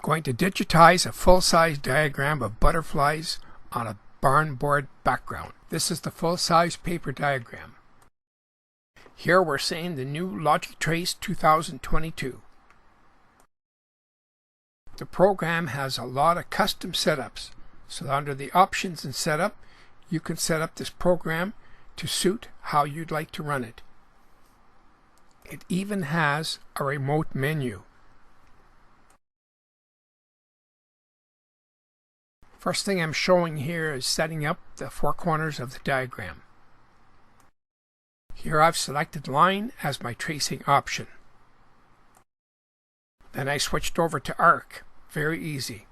Going to digitize a full-size diagram of butterflies on a barn board background. This is the full-size paper diagram. Here we're seeing the new Logic Trace 2022. The program has a lot of custom setups, so under the options and setup you can set up this program to suit how you'd like to run it. It even has a remote menu. First thing I'm showing here is setting up the four corners of the diagram. Here I've selected line as my tracing option. Then I switched over to arc. Very easy.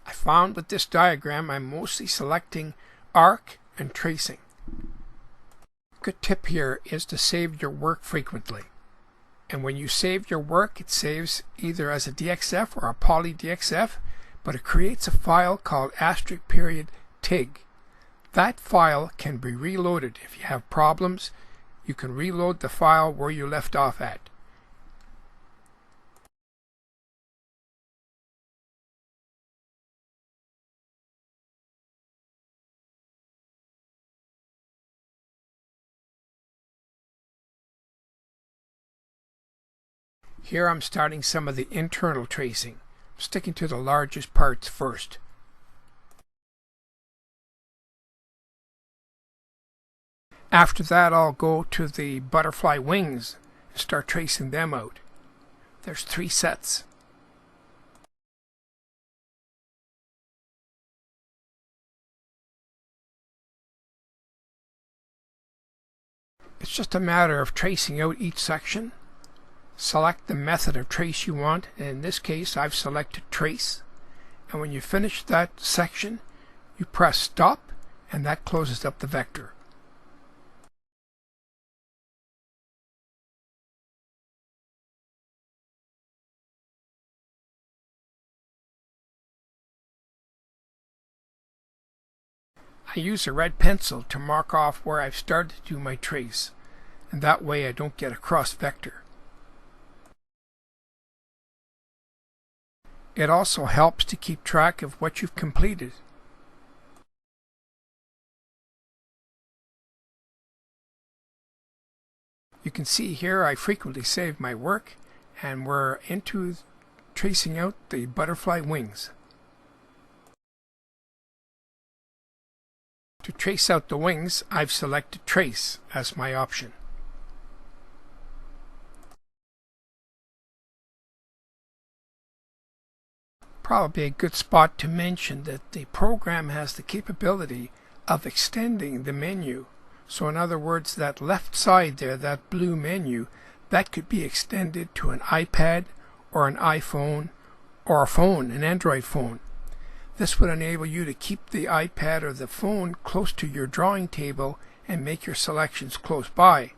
I found with this diagram I'm mostly selecting arc and tracing. Good tip here is to save your work frequently. And when you save your work, it saves either as a DXF or a poly DXF, but it creates a file called *TIG. That file can be reloaded. If you have problems, you can reload the file where you left off at. Here I'm starting some of the internal tracing, sticking to the largest parts first. After that I'll go to the butterfly wings and start tracing them out. There's 3 sets. It's just a matter of tracing out each section. Select the method of trace you want, and in this case I've selected trace, and when you finish that section you press stop and that closes up the vector. I use a red pencil to mark off where I've started to do my trace, and that way I don't get a cross vector. It also helps to keep track of what you've completed. You can see here I frequently save my work, and we're into tracing out the butterfly wings. To trace out the wings, I've selected trace as my option. Probably a good spot to mention that the program has the capability of extending the menu. So in other words, that left side there, that blue menu, that could be extended to an iPad or an iPhone or a phone, an Android phone. This would enable you to keep the iPad or the phone close to your drawing table and make your selections close by.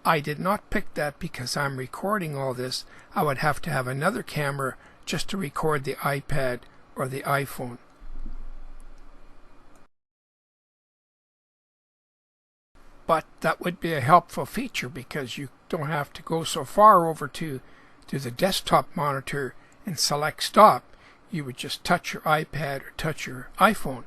I did not pick that because I'm recording all this. I would have to have another camera just to record the iPad or the iPhone. But that would be a helpful feature because you don't have to go so far over to the desktop monitor and select stop. You would just touch your iPad or touch your iPhone.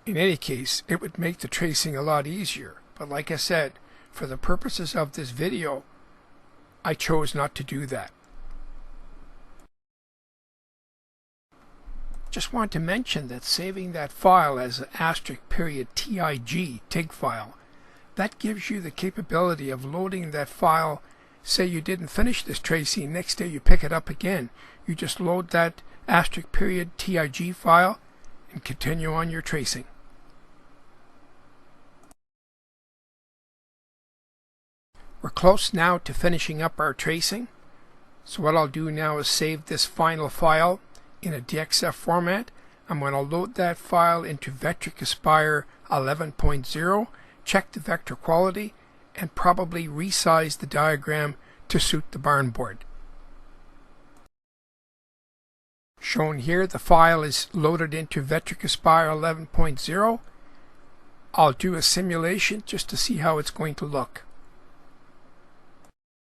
In any case, it would make the tracing a lot easier, but like I said, for the purposes of this video, I chose not to do that. Just want to mention that saving that file as an *TIG file, that gives you the capability of loading that file. Say you didn't finish this tracing, next day you pick it up again. You just load that *TIG file and continue on your tracing. We're close now to finishing up our tracing. So what I'll do now is save this final file in a DXF format. I'm going to load that file into Vectric Aspire 11.0 check the vector quality, and probably resize the diagram to suit the barn board. Shown here, the file is loaded into Vectric Aspire 11.0. I'll do a simulation just to see how it's going to look.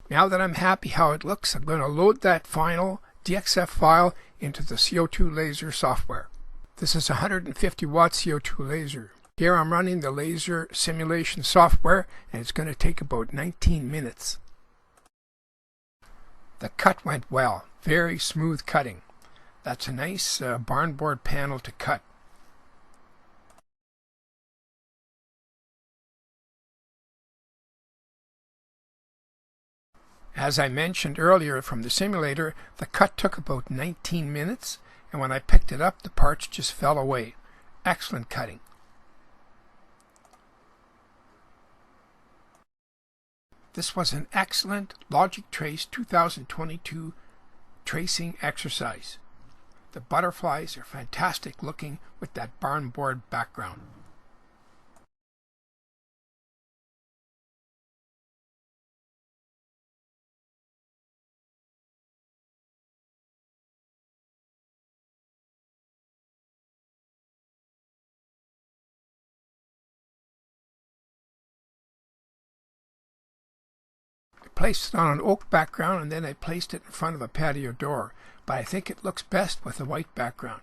Now that I'm happy how it looks, I'm going to load that final DXF file into the CO2 laser software. This is a 150 watt CO2 laser. Here I'm running the laser simulation software, and it's going to take about 19 minutes. The cut went well. Very smooth cutting. That's a nice barn board panel to cut. As I mentioned earlier from the simulator, the cut took about 19 minutes, and when I picked it up, the parts just fell away. Excellent cutting. This was an excellent Logic Trace 2022 tracing exercise. The butterflies are fantastic looking with that barn board background. I placed it on an oak background, and then I placed it in front of a patio door, but I think it looks best with a white background.